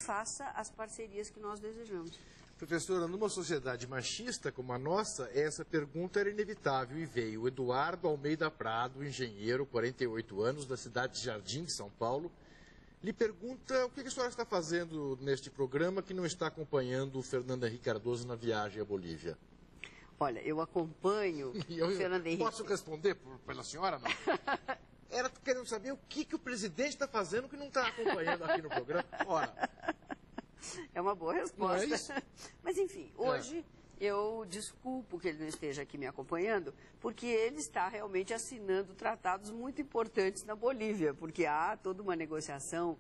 faça as parcerias que nós desejamos. Professora, numa sociedade machista como a nossa, essa pergunta era inevitável e veio. Eduardo Almeida Prado, engenheiro, 48 anos, da cidade de Jardim, de São Paulo, lhe pergunta o que a senhora está fazendo neste programa que não está acompanhando o Fernando Henrique Cardoso na viagem à Bolívia. Olha, eu acompanho o Fernando Henrique. Posso responder pela senhora, não? Era querendo saber o que o presidente está fazendo que não está acompanhando aqui no programa. Ora. É uma boa resposta. Não é isso? Mas, enfim, hoje eu desculpo que ele não esteja aqui me acompanhando, porque ele está realmente assinando tratados muito importantes na Bolívia, porque há toda uma negociação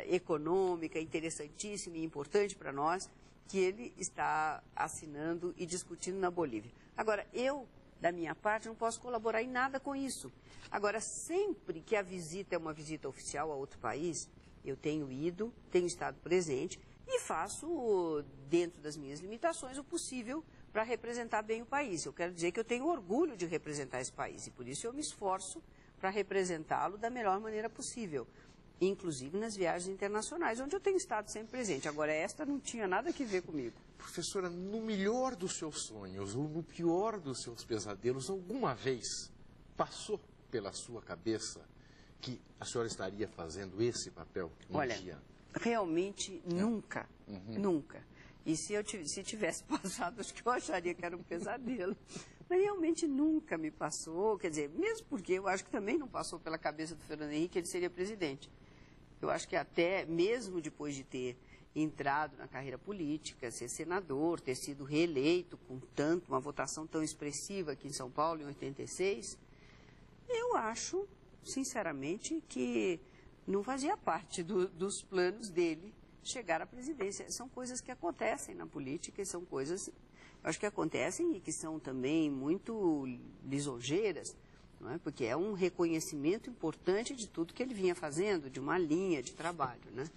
econômica interessantíssima e importante para nós, que ele está assinando e discutindo na Bolívia. Agora, eu, da minha parte, não posso colaborar em nada com isso. Agora, sempre que a visita é uma visita oficial a outro país, eu tenho ido, tenho estado presente e faço, dentro das minhas limitações, o possível para representar bem o país. Eu quero dizer que eu tenho orgulho de representar esse país e, por isso, eu me esforço para representá-lo da melhor maneira possível, inclusive nas viagens internacionais, onde eu tenho estado sempre presente. Agora, esta não tinha nada a ver comigo. Professora, no melhor dos seus sonhos ou no pior dos seus pesadelos, alguma vez passou pela sua cabeça que a senhora estaria fazendo esse papel um dia? Realmente nunca, nunca. E se tivesse passado, acho que eu acharia que era um pesadelo. Mas realmente nunca me passou, quer dizer, mesmo porque eu acho que também não passou pela cabeça do Fernando Henrique que ele seria presidente. Eu acho que até, mesmo depois de ter entrado na carreira política, ser senador, ter sido reeleito com uma votação tão expressiva aqui em São Paulo, em 86, eu acho, sinceramente, que não fazia parte dos planos dele chegar à presidência. São coisas que acontecem na política, são coisas, acho que acontecem e que são também muito lisonjeiras, não é? Porque é um reconhecimento importante de tudo que ele vinha fazendo, de uma linha de trabalho, né?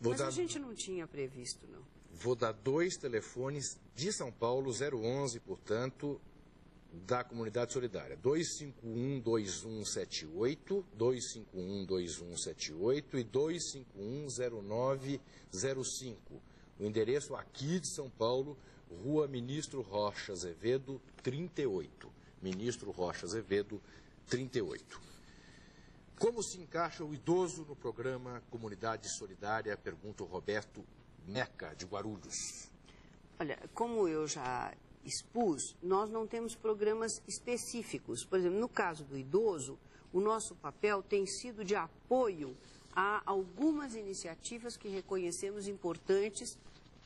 Mas a gente não tinha previsto, não. Vou dar 2 telefones de São Paulo, 011, portanto, da Comunidade Solidária. 251-2178, 251-2178 e 251-0905. O endereço aqui de São Paulo, Rua Ministro Rocha Azevedo, 38. Ministro Rocha Azevedo, 38. Como se encaixa o idoso no programa Comunidade Solidária? Pergunta o Roberto Meca, de Guarulhos. Olha, como eu já expus, nós não temos programas específicos. Por exemplo, no caso do idoso, o nosso papel tem sido de apoio a algumas iniciativas que reconhecemos importantes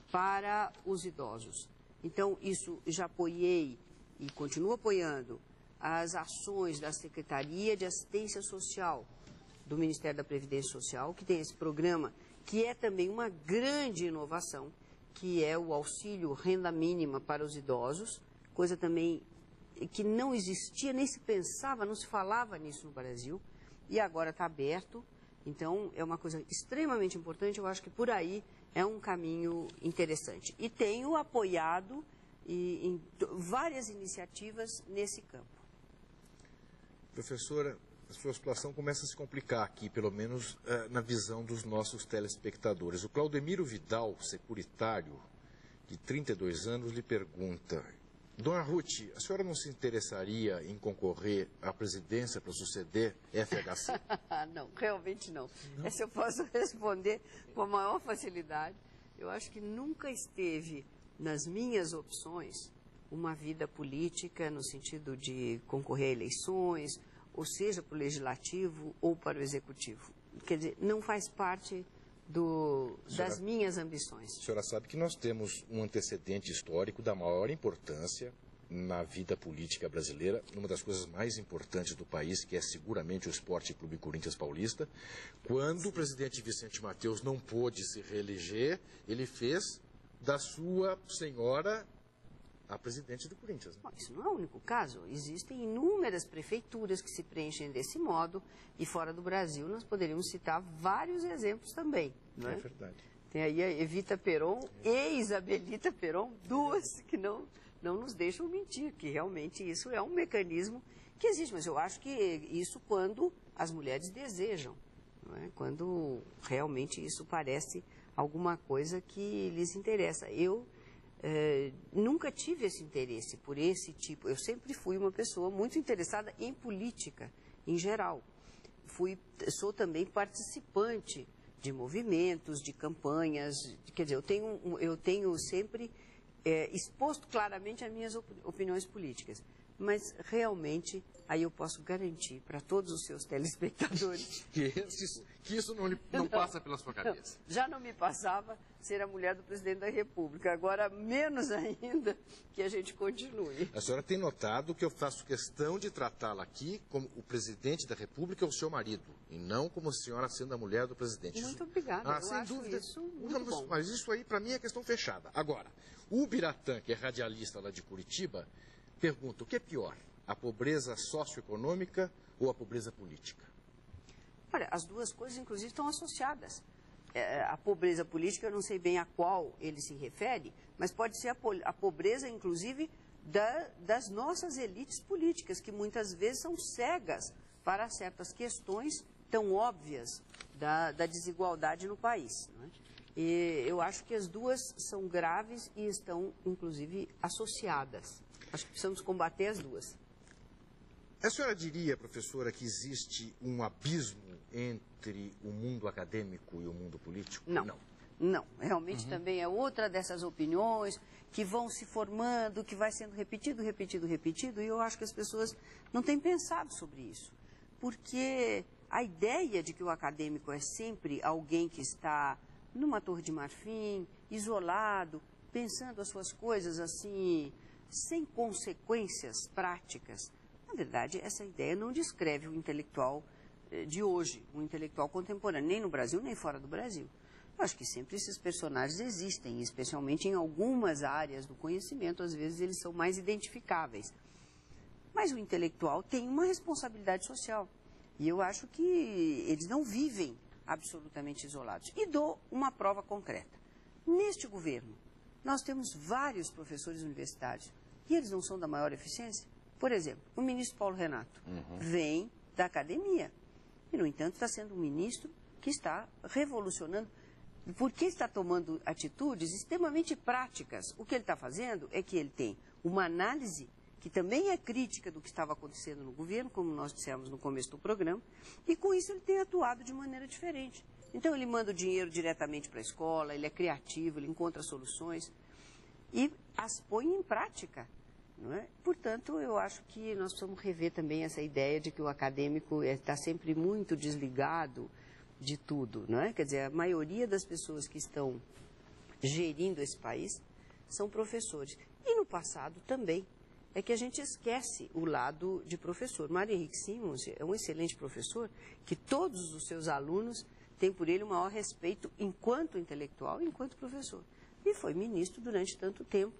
para os idosos. Então, isso já apoiei e continuo apoiando as ações da Secretaria de Assistência Social do Ministério da Previdência Social, que tem esse programa, que é também uma grande inovação, que é o auxílio renda mínima para os idosos, coisa também que não existia, nem se pensava, não se falava nisso no Brasil, e agora está aberto. Então, é uma coisa extremamente importante, eu acho que por aí é um caminho interessante. E tenho apoiado em várias iniciativas nesse campo. Professora, a sua situação começa a se complicar aqui, pelo menos na visão dos nossos telespectadores. O Claudemiro Vidal, securitário, de 32 anos, lhe pergunta: Dona Ruth, a senhora não se interessaria em concorrer à presidência para suceder FHC? Não, realmente não. Essa eu posso responder com a maior facilidade. Eu acho que nunca esteve nas minhas opções uma vida política no sentido de concorrer a eleições, ou seja, para o legislativo ou para o executivo. Quer dizer, não faz parte das minhas ambições. A senhora sabe que nós temos um antecedente histórico da maior importância na vida política brasileira, uma das coisas mais importantes do país, que é seguramente o Esporte Clube Corinthians Paulista. Quando o presidente Vicente Mateus não pôde se reeleger, ele fez da sua senhora a presidente do Corinthians. Bom, isso não é o único caso. Existem inúmeras prefeituras que se preenchem desse modo, e fora do Brasil nós poderíamos citar vários exemplos também. Não é? É verdade. Tem aí a Evita Peron e Isabelita Peron, duas que não nos deixam mentir, que realmente isso é um mecanismo que existe. Mas eu acho que isso quando as mulheres desejam, não é? Quando realmente isso parece alguma coisa que lhes interessa. Eu nunca tive esse interesse por esse tipo. Eu sempre fui uma pessoa muito interessada em política, em geral. Sou também participante de movimentos, de campanhas. Quer dizer, eu tenho sempre exposto claramente as minhas opiniões políticas. Mas, realmente, aí eu posso garantir para todos os seus telespectadores... que isso não passa pela sua cabeça. Já não me passava ser a mulher do presidente da República. Agora, menos ainda que a gente continue. A senhora tem notado que eu faço questão de tratá-la aqui como o presidente da República, o seu marido, e não como a senhora sendo a mulher do presidente. Muito obrigada. Eu sem acho dúvida. Isso muito bom. Mas isso aí, para mim, é questão fechada. Agora, o Biratã, que é radialista lá de Curitiba, pergunta, o que é pior, a pobreza socioeconômica ou a pobreza política? Olha, as duas coisas, inclusive, estão associadas. A pobreza política, eu não sei bem a qual ele se refere, mas pode ser a pobreza, inclusive, das nossas elites políticas, que muitas vezes são cegas para certas questões tão óbvias da desigualdade no país. Não é? E eu acho que as duas são graves e estão, inclusive, associadas. Acho que precisamos combater as duas. A senhora diria, professora, que existe um abismo entre o mundo acadêmico e o mundo político? Não. Realmente também é outra dessas opiniões que vão se formando, que vai sendo repetido, e eu acho que as pessoas não têm pensado sobre isso. Porque a ideia de que o acadêmico é sempre alguém que está numa torre de marfim, isolado, pensando as suas coisas assim, sem consequências práticas. Na verdade, essa ideia não descreve o intelectual de hoje, o intelectual contemporâneo, nem no Brasil, nem fora do Brasil. Eu acho que sempre esses personagens existem, especialmente em algumas áreas do conhecimento, às vezes eles são mais identificáveis. Mas o intelectual tem uma responsabilidade social, e eu acho que eles não vivem absolutamente isolados. E dou uma prova concreta. Neste governo, nós temos vários professores universitários, e eles não são da maior eficiência. Por exemplo, o ministro Paulo Renato vem da academia. E, no entanto, está sendo um ministro que está revolucionando, porque está tomando atitudes extremamente práticas. O que ele está fazendo é que ele tem uma análise que também é crítica do que estava acontecendo no governo, como nós dissemos no começo do programa, e com isso ele tem atuado de maneira diferente. Então, ele manda o dinheiro diretamente para a escola, ele é criativo, ele encontra soluções e as põe em prática. Não é? Portanto, eu acho que nós precisamos rever também essa ideia de que o acadêmico está sempre muito desligado de tudo. Não é? Quer dizer, a maioria das pessoas que estão gerindo esse país são professores. E no passado também. É que a gente esquece o lado de professor. Mário Henrique Simons é um excelente professor, que todos os seus alunos têm por ele o maior respeito enquanto intelectual e enquanto professor. E foi ministro durante tanto tempo.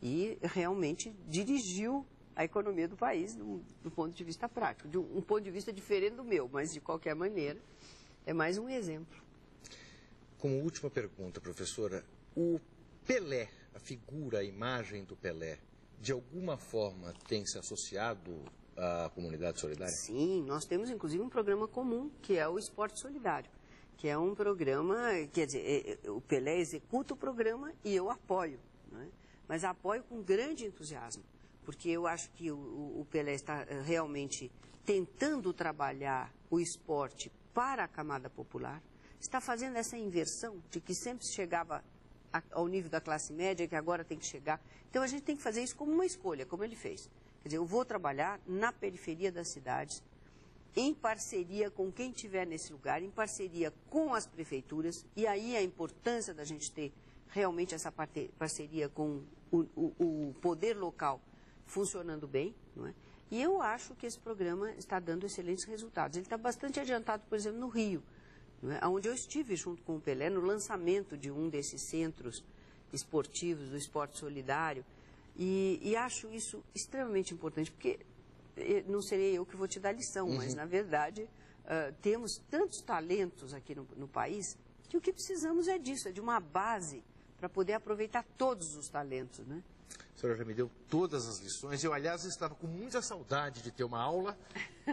E realmente dirigiu a economia do país do ponto de vista prático. De um ponto de vista diferente do meu, mas de qualquer maneira, é mais um exemplo. Como última pergunta, professora, o Pelé, a figura, a imagem do Pelé, de alguma forma tem se associado à comunidade solidária? Sim, nós temos inclusive um programa comum, que é o Esporte Solidário, que é um programa, quer dizer, o Pelé executa o programa e eu apoio, não é? Mas apoio com grande entusiasmo, porque eu acho que o Pelé está realmente tentando trabalhar o esporte para a camada popular, está fazendo essa inversão de que sempre se chegava ao nível da classe média, que agora tem que chegar. Então a gente tem que fazer isso como uma escolha, como ele fez. Quer dizer, eu vou trabalhar na periferia das cidades, em parceria com quem estiver nesse lugar, em parceria com as prefeituras, e aí a importância da gente ter realmente essa parceria com o poder local funcionando bem, não é? E eu acho que esse programa está dando excelentes resultados. Ele está bastante adiantado, por exemplo, no Rio, não é? Onde eu estive junto com o Pelé no lançamento de um desses centros esportivos do esporte solidário, e acho isso extremamente importante, porque não serei eu que vou te dar lição, mas, na verdade, temos tantos talentos aqui no país que o que precisamos é disso, é de uma base para poder aproveitar todos os talentos, né? A senhora já me deu todas as lições. Eu, aliás, estava com muita saudade de ter uma aula.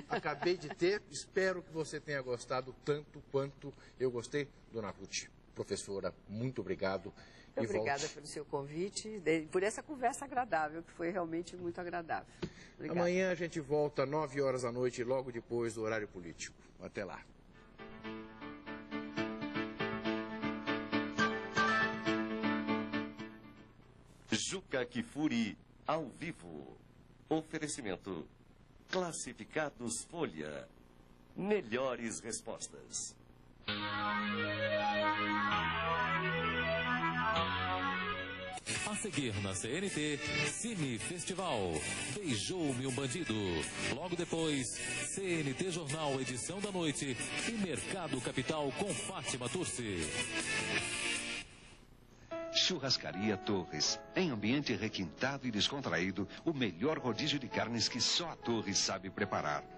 Acabei de ter. Espero que você tenha gostado tanto quanto eu gostei, dona Ruth. Professora, muito obrigado. Muito obrigada pelo seu convite, por essa conversa agradável, que foi realmente muito agradável. Obrigada. Amanhã a gente volta às 9 horas da noite, logo depois do horário político. Até lá. Juca Kfouri, ao vivo. Oferecimento. Classificados Folha. Melhores respostas. A seguir na CNT, Cine Festival, Beijou-me um Bandido. Logo depois, CNT Jornal, edição da noite e Mercado Capital com Fátima Turci. Churrascaria Torres. Em ambiente requintado e descontraído, o melhor rodízio de carnes que só a Torres sabe preparar.